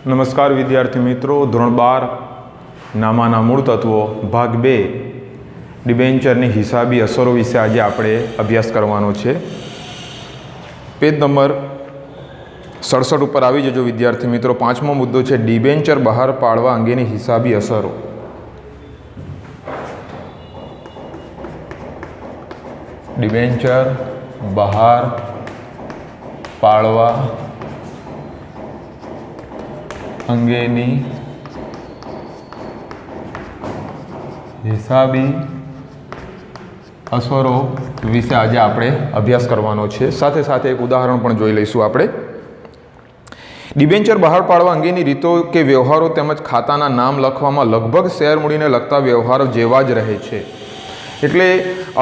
નમસ્કાર વિદ્યાર્થી મિત્રો, ધોરણ 12 નામાના મૂળ તત્વો ભાગ 2 ડિબેન્ચરની હિસાબી અસરો વિશે આજે આપણે અભ્યાસ કરવાનો છે. પેજ નંબર 67 ઉપર આવી જજો વિદ્યાર્થી મિત્રો. પાંચમો મુદ્દો છે ડિબેન્ચર બહાર પાડવા અંગેની હિસાબી અસરો. ડિબેન્ચર બહાર પાડવા અંગેની હિસાબી અસરો વિશે આજે આપણે અભ્યાસ કરવાનો છે. સાથે સાથે એક ઉદાહરણ પણ જોઈ લઈશું આપણે. ડિબેન્ચર બહાર પાડવા અંગેની રીતો કે વ્યવહારો તેમજ ખાતાના નામ લખવામાં લગભગ શેર મૂડીને લગતા વ્યવહારો જેવા જ રહે છે. એટલે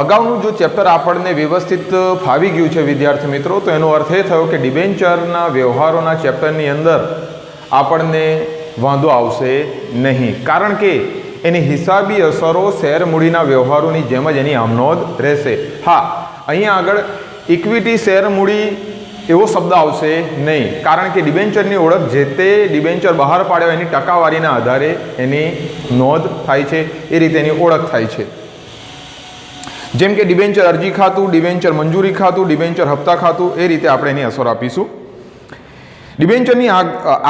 અગાઉનું જો ચેપ્ટર આપણને વ્યવસ્થિત ફાવી ગયું છે વિદ્યાર્થી મિત્રો, તો એનો અર્થ એ થયો કે ડિબેન્ચરના વ્યવહારોના ચેપ્ટરની અંદર આપણને વાંધો આવશે નહીં, કારણ કે એની હિસાબી અસરો શેર મૂડીના વ્યવહારોની જેમ જ એની આમનોંધ રહેશે. હા, અહીંયા આગળ ઇક્વિટી શેર મૂડી એવો શબ્દ આવશે નહીં, કારણ કે ડિબેન્ચરની ઓળખ જે તે ડિબેન્ચર બહાર પાડ્યો એની ટકાવારીના આધારે એની નોંધ થાય છે, એ રીતે એની ઓળખ થાય છે. જેમ કે ડિબેન્ચર અરજી ખાતું, ડિબેન્ચર મંજૂરી ખાતું, ડિબેન્ચર હપ્તા ખાતું, એ રીતે આપણે એની અસર આપીશું. ડિબેન્ચરની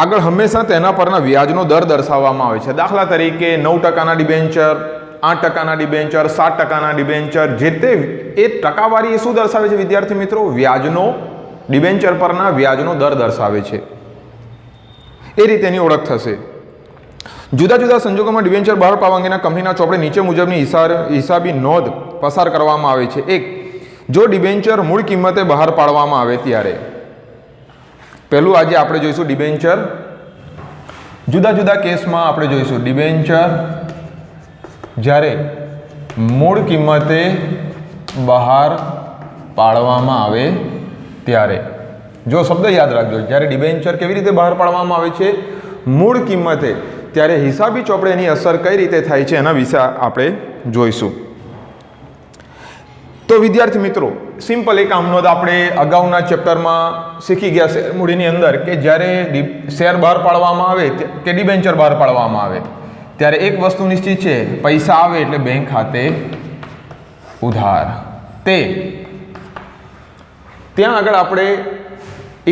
આગળ હંમેશા તેના પરના વ્યાજનો દર દર્શાવવામાં આવે છે. દાખલા તરીકે 9% ડિબેન્ચર, 8% ડિબેન્ચર, 7% ડિબેન્ચર, જે તે એ ટકાવારી એ શું દર્શાવે છે વિદ્યાર્થી મિત્રો? વ્યાજનો, ડિબેન્ચર પરના વ્યાજનો દર દર્શાવે છે. એ રીતે એની ઓળખ થશે. જુદા જુદા સંજોગોમાં ડિબેન્ચર બહાર પાડવા અંગેના કંપનીના ચોપડે નીચે મુજબની હિસાબી નોંધ પસાર કરવામાં આવે છે. 1. જો ડિબેન્ચર મૂળ કિંમતે બહાર પાડવામાં આવે ત્યારે. પહેલું આજે આપણે જોઈશું ડિબેન્ચર. જુદા જુદા કેસમાં આપણે જોઈશું ડિબેન્ચર જ્યારે મૂળ કિંમતે બહાર પાડવામાં આવે ત્યારે. જો શબ્દ યાદ રાખજો, જ્યારે ડિબેન્ચર કેવી રીતે બહાર પાડવામાં આવે છે? મૂળ કિંમતે. ત્યારે હિસાબી ચોપડે એની અસર કઈ રીતે થાય છે એના વિશે આપણે જોઈશું. તો વિદ્યાર્થી મિત્રો, સિમ્પલ એક આમનોંધ આપણે અગાઉના ચેપ્ટરમાં શીખી ગયા શેર મૂડીની અંદર કે જ્યારે શેર બહાર પાડવામાં આવે કે ડિબેન્ચર બહાર પાડવામાં આવે ત્યારે એક વસ્તુ નિશ્ચિત છે, પૈસા આવે એટલે બેંક ખાતે ઉધાર. ત્યાં આગળ આપણે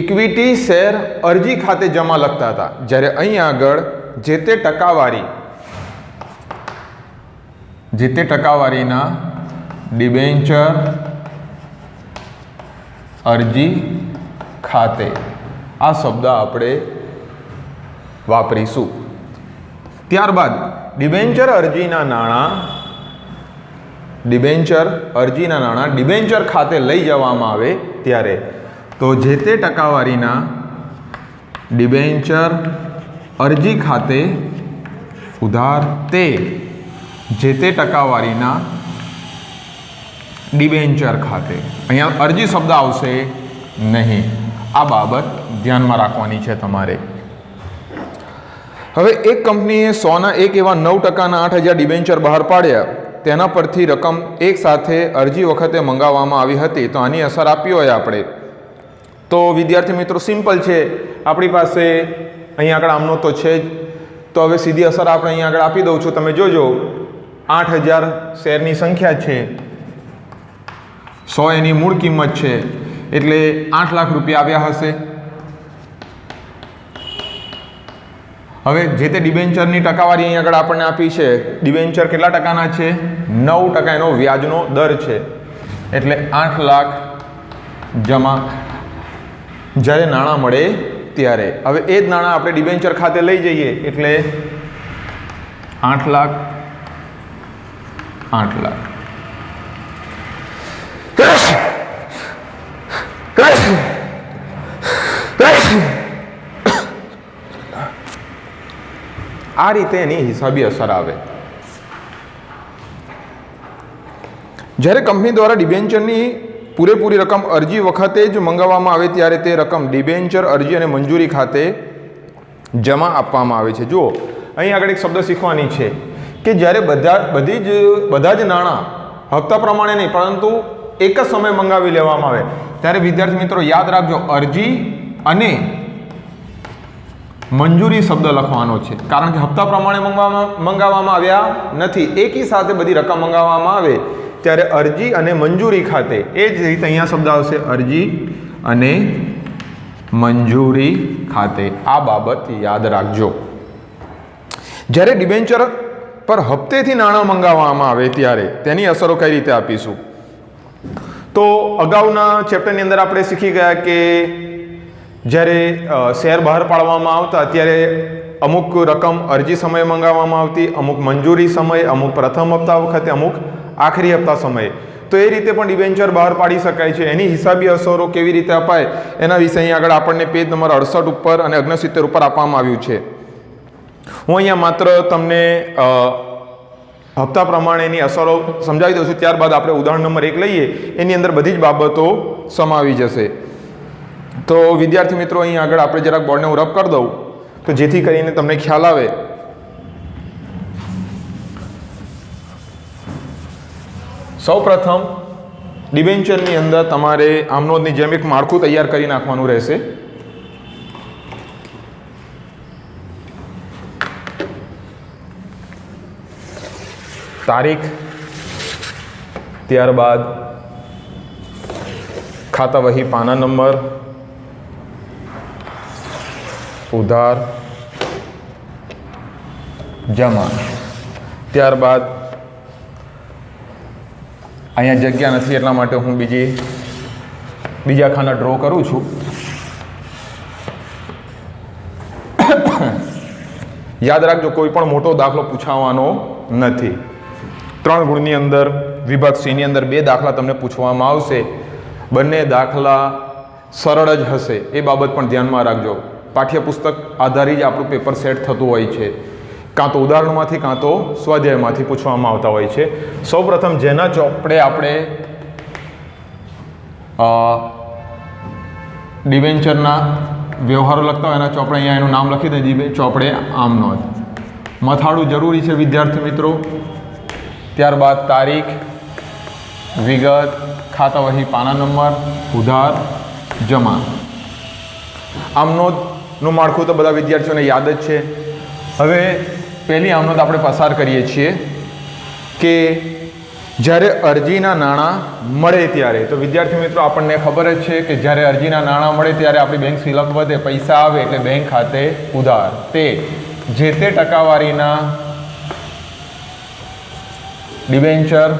ઇક્વિટી શેર અરજી ખાતે જમા લખતા હતા, જ્યારે અહીં આગળ જે તે ટકાવારીના ડિબેન્ચર અરજી ખાતે આ શબ્દ આપણે વાપરીશું. ત્યારબાદ ડિબેન્ચર અરજીના નાણાં ડિબેન્ચર ખાતે લઈ જવામાં આવે ત્યારે. તો જે તે ટકાવારીના ડિબેન્ચર અરજી ખાતે ઉધાર, તે જે તે ટકાવારીના ડિબેન્ચર ખાતે. અહીંયા અરજી શબ્દ આવશે નહીં. આ બાબત ધ્યાનમાં રાખવાની છે તમારે. હવે એક કંપનીએ 100ના એક એવા 9%ના 8,000 ડિબેન્ચર બહાર પાડ્યા. તેના પરથી રકમ એક સાથે અરજી વખતે મંગાવવામાં આવી હતી. તો આની અસર આપી હોય આપણે, તો વિદ્યાર્થી મિત્રો સિમ્પલ છે, આપણી પાસે અહીં આગળ આમનો તો છે જ. તો હવે સીધી અસર આપણે અહીં આગળ આપી દઉં છું. તમે જોજો, 8,000 શેરની સંખ્યા છે, 100 એની મૂળ કિંમત છે, એટલે 8 લાખ રૂપિયા આવ્યા હશે. હવે જે તે ડિબેન્ચરની ટકાવારી અહીં આગળ આપણને આપી છે. ડિબેન્ચર કેટલા ટકાના છે? 9% એનો વ્યાજનો દર છે, એટલે 8 લાખ જમા જ્યારે નાણાં મળે ત્યારે. હવે એ જ નાણાં આપણે ડિબેન્ચર ખાતે લઈ જઈએ એટલે 8 લાખ. આ રીતે એની હિસાબી અસર આવે. જ્યારે કંપની દ્વારા ડિબેન્ચરની પૂરેપૂરી રકમ અરજી વખતે જ મંગાવવામાં આવે ત્યારે તે રકમ ડિબેન્ચર અરજી અને મંજૂરી ખાતે જમા આપવામાં આવે છે. જુઓ, અહીં આગળ એક શબ્દ શીખવાની છે કે જ્યારે બધા જ નાણાં હપ્તા પ્રમાણે નહીં પરંતુ એક જ સમય મંગાવી લેવામાં આવે ત્યારે વિદ્યાર્થી મિત્રો યાદ રાખજો, અરજી અને મંજૂરી શબ્દ લખવાનો છે, કારણ કે હપ્તા પ્રમાણે મંગાવવામાં આવ્યા નથી. એકી સાથે બધી રકમ મંગાવવામાં આવે ત્યારે અરજી અને મંજૂરી ખાતે, એ જ રીતે અહીંયા શબ્દ આવશે અરજી અને મંજૂરી ખાતે. આ બાબત યાદ રાખજો. જ્યારે ડિબેન્ચર પર હપ્તેથી નાણાં મંગાવવામાં આવે ત્યારે તેની અસરો કઈ રીતે આપીશું? તો અગાઉના ચેપ્ટરની અંદર આપણે શીખી ગયા કે જ્યારે શેર બહાર પાડવામાં આવતા ત્યારે અમુક રકમ અરજી સમયે મંગાવવામાં આવતી, અમુક મંજૂરી સમયે, અમુક પ્રથમ હપ્તા વખતે, અમુક આખરી હપ્તા સમયે. તો એ રીતે પણ ડિબેન્ચર બહાર પાડી શકાય છે. એની હિસાબી અસરો કેવી રીતે અપાય એના વિશે અહીં આગળ આપણને પેજ નંબર 68 ઉપર અને 69 ઉપર આપવામાં આવ્યું છે. હું અહીંયા માત્ર તમને હપ્તા પ્રમાણેની અસરો સમજાવી દઉં છું, ત્યારબાદ આપણે ઉદાહરણ નંબર 1 લઈએ, એની અંદર બધી જ બાબતો સમાવી જશે. તો વિદ્યાર્થી મિત્રો, અહીં આગળ આપણે જરાક બોર્ડને હું રબ કરી દઉં તો જેથી કરીને તમને ખ્યાલ આવે. સૌ પ્રથમ ડિબેન્ચરની અંદર તમારે આમનોંધની જેમ એક માળખું તૈયાર કરી નાખવાનું રહેશે. તારીખ, ત્યારબાદ ખાતા વહી પાના નંબર, ઉધાર, જમા. ત્યારબાદ અહીંયા જગ્યા નથી એટલા માટે હું બીજા ખાના ડ્રો કરું છું. યાદ રાખજો, કોઈ પણ મોટો દાખલો પૂછાવાનો નથી. 3 ગુણની અંદર વિભાગ C ની અંદર 2 દાખલા તમને પૂછવામાં આવશે. બંને દાખલા સરળ જ હશે, એ બાબત પણ ધ્યાનમાં રાખજો. પાઠ્યપુસ્તક આધારિત જ આપણું પેપર સેટ થતું હોય છે. કાં તો ઉદાહરણમાંથી કાં તો સ્વાધ્યાયમાંથી પૂછવામાં આવતા હોય છે. સૌપ્રથમ જેના ચોપડે આપણે ડિબેન્ચરના વ્યવહારો લખતા હોય એના ચોપડે અહીંયા એનું નામ લખી દઈએ, ચોપડે આમનોંધ. મથાળું જરૂરી છે વિદ્યાર્થી મિત્રો. ત્યારબાદ તારીખ, વિગત, ખાતા વહી પાના નંબર, ઉધાર, જમા. આમનોંધનું માળખું તો બધા વિદ્યાર્થીઓને યાદ જ છે. હવે પહેલી આમનોંધ આપણે પસાર કરીએ છીએ કે જ્યારે અરજીના નાણાં મળે ત્યારે. તો વિદ્યાર્થી મિત્રો, આપણને ખબર જ છે કે જ્યારે અરજીના નાણાં મળે ત્યારે આપણી બેંક સિલક વધે, પૈસા આવે એટલે બેંક ખાતે ઉધાર. તે જે તે ટકાવારીના ડિબેન્ચર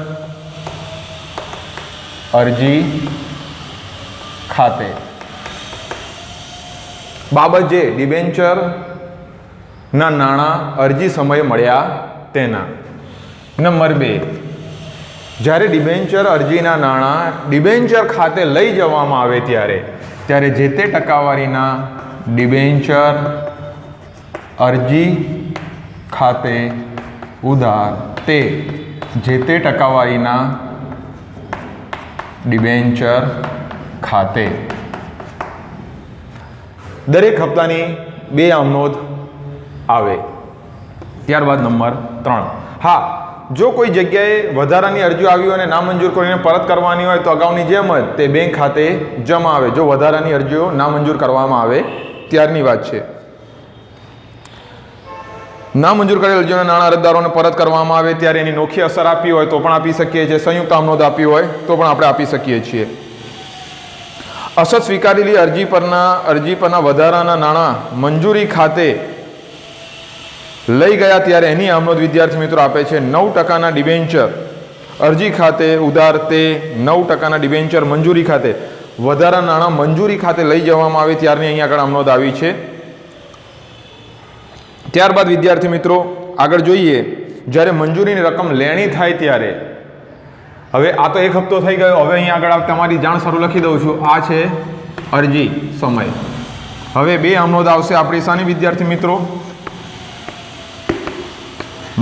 અરજી ખાતે. બાબત જે ડિબેન્ચર ના નાણાં અરજી સમયે મળ્યા તેના. નંબર 2, જ્યારે ડિબેન્ચર અરજીના નાણાં ડિબેન્ચર ખાતે લઈ જવામાં આવે ત્યારે જે તે ટકાવારીના ડિબેન્ચર અરજી ખાતે ઉધાર. તે જે તે ટકાવારીના ડિબેન્ચર ખાતે. દરેક હપ્તાની 2 આમનોંધ આવે. ત્યારબાદ નંબર 3, હા, જો કોઈ જગ્યાએ વધારાની અરજીઓ આવી હોય અને નામંજૂર કરીને પરત કરવાની હોય તો અગાઉની જેમ જ તે બેંક ખાતે જમા આવે. જો વધારાની અરજીઓ નામંજૂર કરવામાં આવે ત્યારની વાત છે. નામંજૂર કરેલ અરજીઓના નાણાં અરજદારોને પરત કરવામાં આવે ત્યારે એની નોખી અસર આપી હોય તો પણ આપી શકીએ છીએ. સંયુક્ત આમનોંધ આપી હોય તો પણ આપણે આપી શકીએ છીએ. અસત સ્વીકારેલી અરજી પરના વધારાના નાણાં મંજૂરી ખાતે લઈ ગયા ત્યારે એની આમનોંધ વિદ્યાર્થી મિત્રો આપે છે. 9% ડિબેન્ચર અરજી ખાતે ઉધાર. તે 9% ડિબેન્ચર મંજૂરી ખાતે. વધારાના નાણાં મંજૂરી ખાતે લઈ જવામાં આવે ત્યારની અહીં આગળ આમનોંધ આવી છે. ત્યારબાદ વિદ્યાર્થી મિત્રો આગળ જોઈએ, જ્યારે મંજૂરીની રકમ લેણી થાય ત્યારે. હવે આ તો 1 હપ્તો થઈ ગયો. હવે અહીં આગળ તમારી જાણ શરૂ લખી દઉં છું. આ છે અરજી સમય. હવે 2 આમનોંધ આવશે આપણી સામે વિદ્યાર્થી મિત્રો.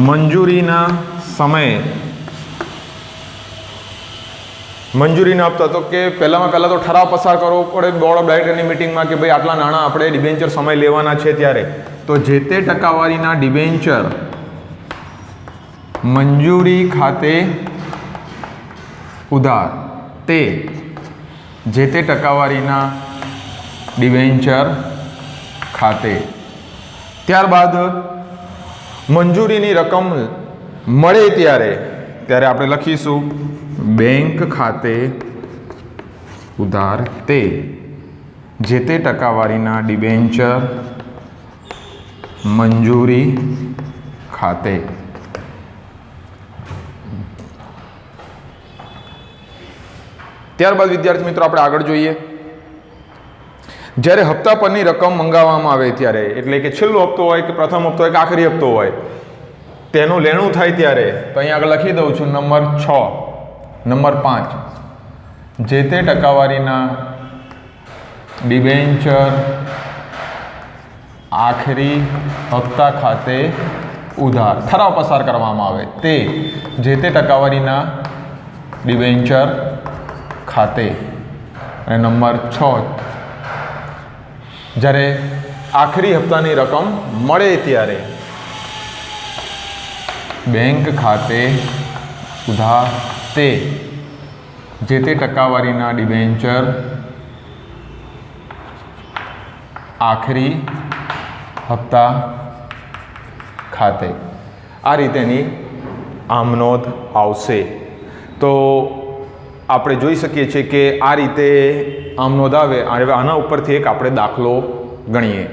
મંજૂરીના સમયે મંજૂરીના હપ્તા. તો કે પહેલાં તો ઠરાવ પસાર કરવો પડે બોર્ડ ઓફ ડાયરેક્ટરની મિટિંગમાં કે ભાઈ આટલા નાણાં આપણે ડિબેન્ચર સમય લેવાના છે ત્યારે. તો જે તે ટકાવારીના ડિબેન્ચર મંજૂરી ખાતે ઉધાર. તે જે તે ટકાવારીના ડિબેન્ચર ખાતે ત્યારબાદ મંજૂરીની રકમ મળે ત્યારે આપણે લખીશું બેંક ખાતે ઉધાર તે જે તે ટકાવારીના ડિબેન્ચર મંજૂરી ખાતે. ત્યારબાદ વિદ્યાર્થી મિત્રો આપણે આગળ જોઈએ. જ્યારે હપ્તા પરની રકમ મંગાવવામાં આવે ત્યારે, એટલે કે છેલ્લો હપ્તો હોય કે પ્રથમ હપ્તો હોય કે આખરી હપ્તો હોય, તેનું લેણું થાય ત્યારે, તો અહીં આગળ લખી દઉં છું નંબર 6, નંબર 5, જે તે ટકાવારીના ડિબેન્ચર આખરી હપ્તા ખાતે ઉધાર ઠરાવ પસાર કરવામાં આવે તે જે તે ટકાવારીના ડિબેન્ચર ખાતે. અને નંબર 6, જ્યારે આખરી હપ્તાની રકમ મળે ત્યારે બેંક ખાતે ઉધાર તે જે તે ટકાવારીના ડિબેન્ચર આખરી હપ્તા ખાતે. આ રીતેની આમનોંધ આવશે. તો આપણે જોઈ શકીએ છીએ કે આ રીતે આમનોંધ આવે. હવે આના ઉપરથી એક આપણે દાખલો ગણીએ.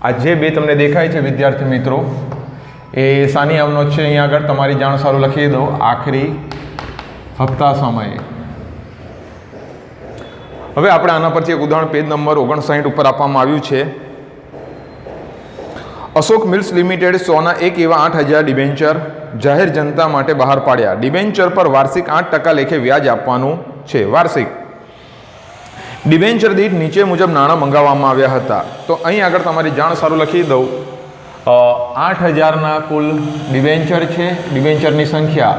આ જે બે તમને દેખાય છે વિદ્યાર્થી મિત્રો, એ સાની આમનોંધ છે. અહીંયા આગળ તમારી જાણ સારું લખી દો, આખરી હપ્તા સમયે. હવે આપણે આના પરથી એક ઉદાહરણ પેજ નંબર 59 ઉપર આપવામાં આવ્યું છે. અશોક મિલ્સ લિમિટેડ 100ના એક એવા 8000 ડિબેન્ચર જાહેર જનતા માટે બહાર પાડ્યા. ડિબેન્ચર પર વાર્ષિક 8% લેખે વ્યાજ આપવાનું છે. વાર્ષિક ડિબેન્ચર દીઠ નીચે મુજબ નાણાં મંગાવવામાં આવ્યા હતા. તો અહીં આગળ તમારી જાણ સારું લખી દઉં, 8000ના કુલ ડિબેન્ચર છે. ડિબેન્ચરની સંખ્યા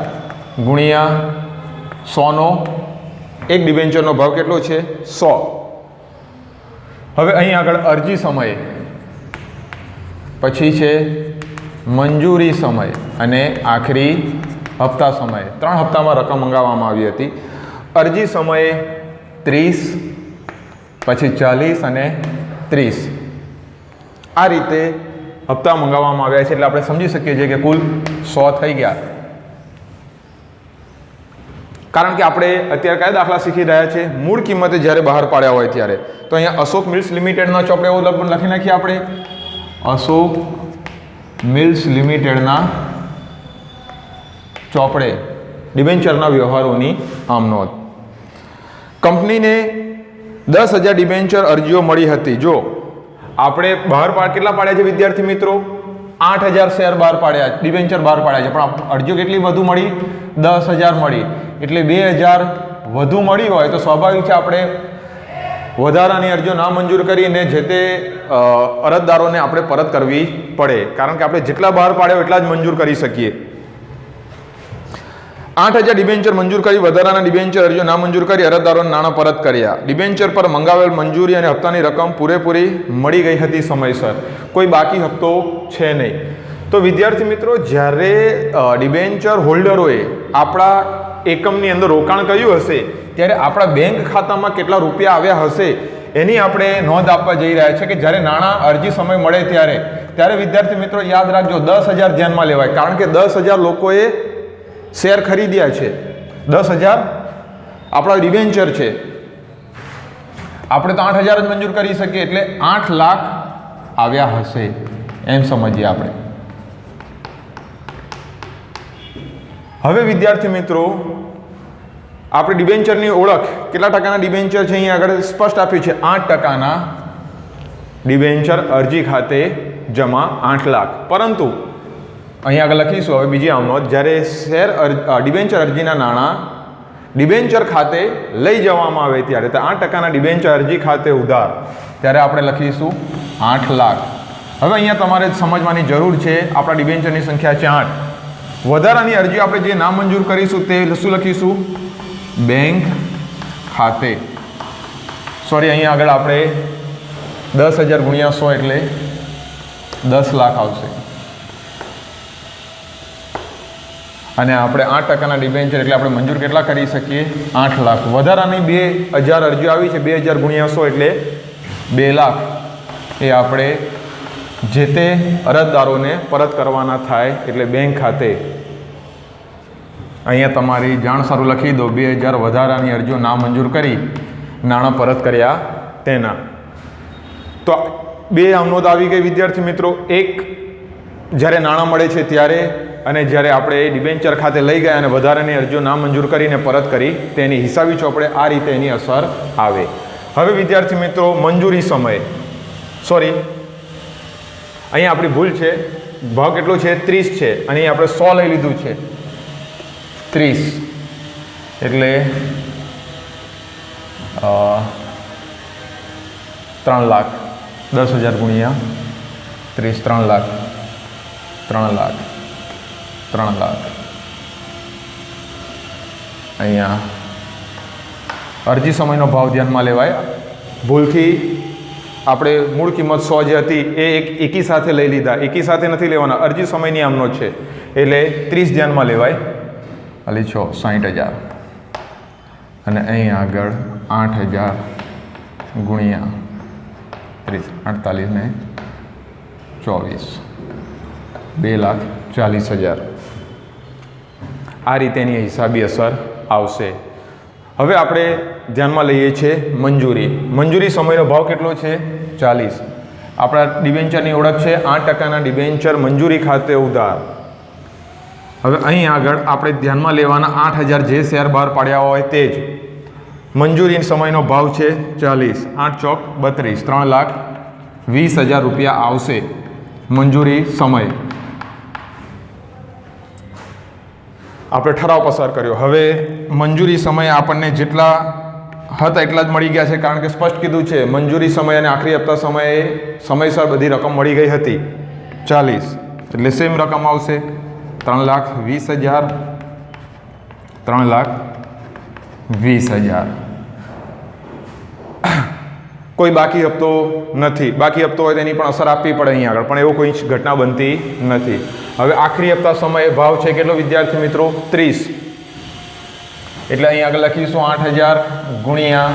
ગુણ્યા 100નો એક ડિબેન્ચરનો ભાવ કેટલો છે? 100. હવે અહીં આગળ અરજી સમય, પછી છે મંજૂરી સમય અને આખરી હપ્તા સમય. 3 હપ્તામાં રકમ મંગાવવામાં આવી હતી. અરજી સમયે 30, પછી 40 અને 30. આ રીતે હપ્તા મંગાવવામાં આવ્યા છે. એટલે આપણે સમજી શકીએ છીએ કે કુલ 100 થઈ ગયા. કારણ કે આપણે અત્યારે કયા દાખલા શીખી રહ્યા છે? મૂળ કિંમતે જ્યારે બહાર પાડ્યા હોય ત્યારે. તો અહીંયા અશોક મિલ્સ લિમિટેડના ચોપડે એવું લખી નાખીએ આપણે, અશોક મિલ્સ લિમિટેડના ચોપડે ડિબેન્ચરના વ્યવહારોની આમનોંધ. કંપનીને 10,000 ડિબેન્ચર અરજીઓ મળી હતી. જો આપણે કેટલા પાડ્યા છે વિદ્યાર્થી મિત્રો? 8,000 શેર બહાર પાડ્યા, ડિબેન્ચર બહાર પાડ્યા છે, પણ અરજીઓ કેટલી વધુ મળી? 10,000 મળી. એટલે 2,000 વધુ મળી હોય તો સ્વાભાવિક છે આપણે વધારાની અરજીઓ નામંજૂર કરીને જે તે અરજદારોને આપણે પરત કરવી પડે. કારણ કે આપણે જેટલા બહાર પાડ્યા એટલા જ મંજૂર કરી શકીએ. 8,000 ડિબેન્ચર મંજૂર કરી, વધારાના ડિબેન્ચર અરજીઓ નામંજૂર કરી અરજદારોને નાણાં પરત કર્યા. ડિબેન્ચર પર મંગાવેલ મંજૂરી અને હપ્તાની રકમ પૂરેપૂરી મળી ગઈ હતી સમયસર. કોઈ બાકી હપ્તો છે નહીં. તો વિદ્યાર્થી મિત્રો, જ્યારે ડિબેન્ચર હોલ્ડરોએ આપણા એકમની અંદર રોકાણ કર્યું હશે ત્યારે આપણા બેંક ખાતામાં કેટલા રૂપિયા આવ્યા હશે એની આપણે નોંધ આપવા જઈ રહ્યા છે. કે જ્યારે નાણાં અરજી સમય મળે ત્યારે વિદ્યાર્થી મિત્રો યાદ રાખજો, 10,000 ધ્યાનમાં લેવાય. કારણ કે 10,000 લોકોએ શેર ખરીદ્યા છે. 10,000 આપણા ડિબેન્ચર છે. આપણે તો 8,000 જ મંજૂર કરી શકીએ, એટલે 8 લાખ આવ્યા હશે એમ સમજીએ આપણે. હવે વિદ્યાર્થી મિત્રો, આપણે ડિબેન્ચરની ઓળખ, કેટલા ટકાના ડિબેન્ચર છે અહીંયા આગળ સ્પષ્ટ આપ્યું છે. 8%ના ડિબેન્ચર અરજી ખાતે જમા 8 લાખ. પરંતુ અહીં આગળ લખીશું હવે બીજી આમનોંધ, જ્યારે ડિબેન્ચર અરજીના નાણાં ડિબેન્ચર ખાતે લઈ જવામાં આવે ત્યારે, તો 8%ના ડિબેન્ચર અરજી ખાતે ઉધાર, ત્યારે આપણે લખીશું 8 લાખ. હવે અહીંયા તમારે સમજવાની જરૂર છે, આપણા ડિબેન્ચરની સંખ્યા છે 8. વધારાની અરજી આપણે જે નામંજૂર કરીશું તે શું લખીશું? બેંક ખાતે. સોરી, અહીંયા આગળ આપણે 10,000 ગુણ્યા 100 એટલે 10 લાખ આવશે. અને આપણે 8%ના ડિબેન્ચર એટલે આપણે મંજૂર કેટલા કરી શકીએ? 8 લાખ. વધારાની 2,000 અરજીઓ આવી છે, 2,000 ગુણ્યા 100 એટલે 2 લાખ. એ આપણે જે તે અરજદારોને પરત કરવાના થાય, એટલે બેંક ખાતે અહીંયા તમારી જાણ સારું લખી દો, 2000 વધારાની અરજીઓ નામંજૂર કરી નાણાં પરત કર્યા તેના. તો બે નોંધ આવી ગઈ વિદ્યાર્થી મિત્રો, એક જ્યારે નાણાં મળે છે ત્યારે, અને જ્યારે આપણે ડિબેન્ચર ખાતે લઈ ગયા અને વધારાની અરજીઓ નામંજૂર કરીને પરત કરી તેની હિસાબી ચોપડે આ રીતે એની અસર આવે. હવે વિદ્યાર્થી મિત્રો મંજૂરી સમયે, સોરી અહીંયા આપણી ભૂલ છે, ભાવ કેટલો છે 30 છે અને અહીં આપણે 100 લઈ લીધું છે. 30 એટલે 3 લાખ, 10,000 ગુણ્યા 30, 3 લાખ, 3 લાખ, 3 લાખ. અહીંયા અરજી સમયનો ભાવ ધ્યાનમાં લેવાય. ભૂલથી આપણે મૂળ કિંમત 100 જે હતી એ એકી સાથે લઈ લીધા, એકી સાથે નથી લેવાના, અરજી સમયની આમનો છે એટલે 30 ધ્યાનમાં લેવાય. ખાલી 60,000 અને અહીં આગળ 8,000 ગુણ્યા 30, 48 ને 24, 2,40,000. આ રીતે એની હિસાબી અસર આવશે. હવે આપણે ધ્યાનમાં લઈએ છીએ મંજૂરી. મંજૂરી સમયનો ભાવ કેટલો છે 40. આપણા ડિબેન્ચરની ઓળખ છે 8% ડિબેન્ચર મંજૂરી ખાતે ઉધાર. હવે અહીં આગળ આપણે ધ્યાનમાં લેવાના 8,000 જે શેર બહાર પાડ્યા હોય તે જ. મંજૂરી સમયનો ભાવ છે 40, 8 ચોક 32, 3,20,000 રૂપિયા આવશે મંજૂરી સમય. આપણે ઠરાવ પસાર કર્યો. હવે મંજૂરી સમય આપણને જેટલા હતા એટલા જ મળી ગયા છે, કારણ કે સ્પષ્ટ કીધું છે મંજૂરી સમય અને આખરી હપ્તા સમયે સમયસર બધી રકમ મળી ગઈ હતી 40, એટલે સેમ રકમ આવશે 3,20,000, 3,20,000. કોઈ બાકી હપ્તો નથી. બાકી હપ્તો હોય તેની પણ અસર આપવી પડે અહીં આગળ, પણ એવું કોઈ ઘટના બનતી નથી. હવે આખરી હપ્તા સમયે ભાવ છે કેટલો વિદ્યાર્થી મિત્રો 30, એટલે અહીં આગળ લખીશું 8,000 ગુણ્યા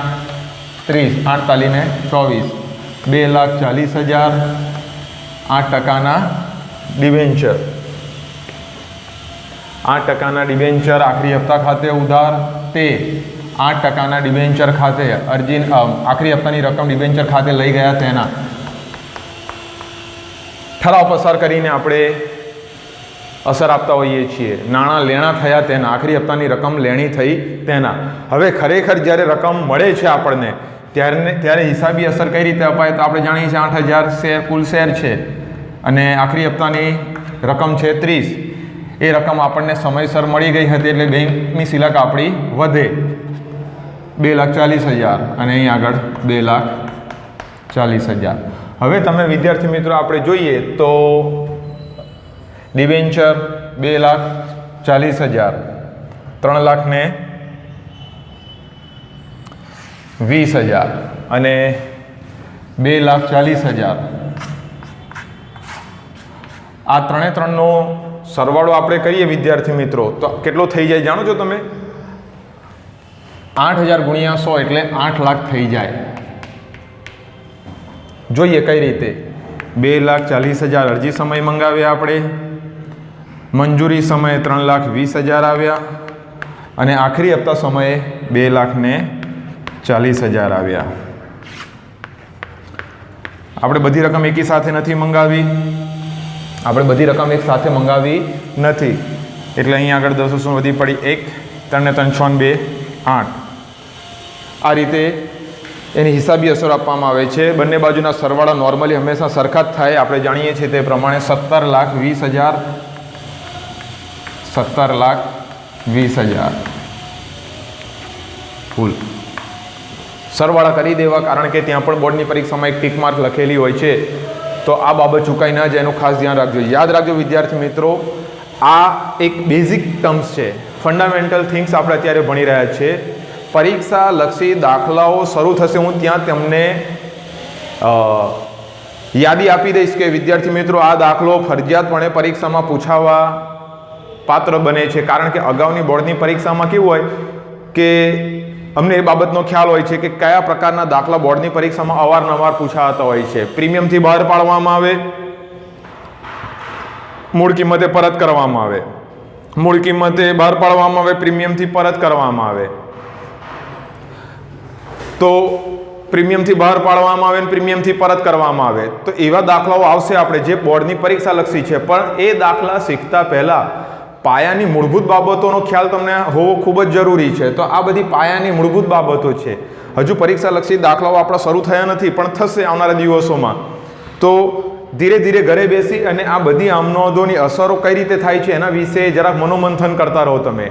30, 48 ને 24, 2,40,000. 8% ડિબેન્ચર, 8% ડિબેન્ચર આખરી હપ્તા ખાતે ઉધાર, તે 8% ડિબેન્ચર ખાતે અરજી આખરી હપ્તાની રકમ ડિબેન્ચર ખાતે લઈ ગયા તેના. ઠરાવ પસાર કરીને આપણે અસર આપતા હોઈએ છીએ. નાણાં લેણા થયા તેના, આખરી હપ્તાની રકમ લેણી થઈ તેના. હવે ખરેખર જ્યારે રકમ મળે છે આપણને ત્યારે હિસાબી અસર કઈ રીતે અપાય, તો આપણે જાણીએ છીએ 8,000 શેર કુલ શેર છે અને આખરી હપ્તાની રકમ છે 30. એ રકમ આપણને સમયસર મળી ગઈ હતી એટલે બેંકની શિલક આપણી વધે 2,40,000 અને અહીં આગળ 2,40,000. હવે તમે વિદ્યાર્થી મિત્રો આપણે જોઈએ તો ડિબેન્ચર 2,40,000, 3,20,000 અને 2,40,000. આ ત્રણનો સરવાળો આપણે કરીએ વિદ્યાર્થી મિત્રો તો કેટલો થઈ જાય જાણો છો તમે? 8,000 ગુણ્યા 100 એટલે 8 લાખ થઈ જાય. જોઈએ કઈ રીતે. 2,40,000 અરજી સમય મંગાવ્યા આપણે, મંજૂરી સમયે 3,20,000 આવ્યા અને આખરી હપ્તા સમયે 2,40,000 આવ્યા. આપણે બધી રકમ એકી સાથે નથી મંગાવી, આપણે બધી રકમ એક સાથે મંગાવી નથી એટલે અહીં આગળ 10 વધી પડી 1, 3 ને 3 6 ને 2 8. આ રીતે એની હિસાબી અસર આપવામાં આવે છે. બંને બાજુના સરવાળા નોર્મલી હંમેશા સરખા જ થાય. આપણે જાણીએ છીએ તે પ્રમાણે 17,20,000, 17,20,000 કુલ સરવાળા કરી દેવા, કારણ કે ત્યાં પણ બોર્ડની પરીક્ષામાં એક ટીક માર્ક લખેલી હોય છે તો આ બાબત ચૂકાઈ ન જાય એનું ખાસ ધ્યાન રાખજો. યાદ રાખજો વિદ્યાર્થી મિત્રો, આ એક બેઝિક ટર્મ્સ છે, ફંડામેન્ટલ થિંગ્સ આપણે અત્યારે ભણી રહ્યા છીએ. પરીક્ષા લક્ષી દાખલાઓ શરૂ થશે હું ત્યાં તમને યાદી આપી દઈશ કે વિદ્યાર્થી મિત્રો આ દાખલો ફરજિયાતપણે પરીક્ષામાં પૂછાવા પાત્ર બને છે. કારણ કે અગાઉની બોર્ડની પરીક્ષામાં કેવું હોય કે અમને એ બાબતનો ખ્યાલ હોય છે કે કયા પ્રકારના દાખલા બોર્ડની પરીક્ષામાં અવારનવાર પૂછાતા હોય છે. પ્રીમિયમથી બહાર પાડવામાં આવે મૂળ કિંમતે પરત કરવામાં આવે, મૂળ કિંમતે બહાર પાડવામાં આવે, પ્રીમિયમથી પરત કરવામાં આવે. તો પ્રીમિયમથી બહાર પાડવામાં આવે અને પ્રીમિયમથી પરત કરવામાં આવે તો એવા દાખલાઓ આવશે આપણે જે બોર્ડની પરીક્ષા લક્ષી છે. પણ એ દાખલા શીખતા પહેલાં પાયાની મૂળભૂત બાબતોનો ખ્યાલ તમને હોવો ખૂબ જ જરૂરી છે. તો આ બધી પાયાની મૂળભૂત બાબતો છે. હજુ પરીક્ષા લક્ષી દાખલાઓ આપણા શરૂ થયા નથી પણ થશે આવનારા દિવસોમાં. તો ધીરે ધીરે ઘરે બેસી અને આ બધી આમનોંધોની અસરો કઈ રીતે થાય છે એના વિશે જરાક મનોમંથન કરતા રહો તમે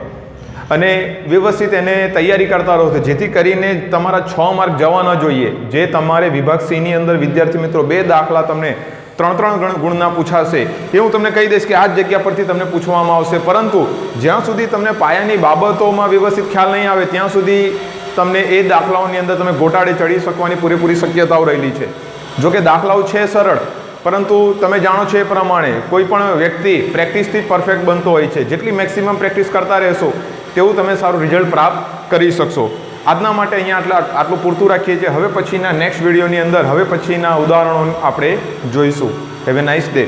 અને વ્યવસ્થિત એને તૈયારી કરતા રહો જેથી કરીને તમારા 6 માર્ક જવા ન જોઈએ. જે તમારે વિભાગ C ની અંદર વિદ્યાર્થી મિત્રો 2 દાખલા તમને 3 ગુણના પૂછાશે એ હું તમને કહી દઈશ કે આ જ જગ્યા પરથી તમને પૂછવામાં આવશે. પરંતુ જ્યાં સુધી તમને પાયાની બાબતોમાં વ્યવસ્થિત ખ્યાલ નહીં આવે ત્યાં સુધી તમને એ દાખલાઓની અંદર તમે ગોટાળે ચડી શકવાની પૂરેપૂરી શક્યતાઓ રહેલી છે. જો કે દાખલાઓ છે સરળ પરંતુ તમે જાણો છો એ પ્રમાણે કોઈ પણ વ્યક્તિ પ્રેક્ટિસથી પરફેક્ટ બનતો હોય છે. જેટલી મેક્સિમમ પ્રેક્ટિસ કરતા રહેશો તેવું તમે સારું રિઝલ્ટ પ્રાપ્ત કરી શકશો. આજના માટે અહીંયા આટલું પૂરતું રાખીએ છીએ. હવે પછીના નેક્સ્ટ વિડીયોની અંદર હવે પછીના ઉદાહરણો આપણે જોઈશું. Have a nice day.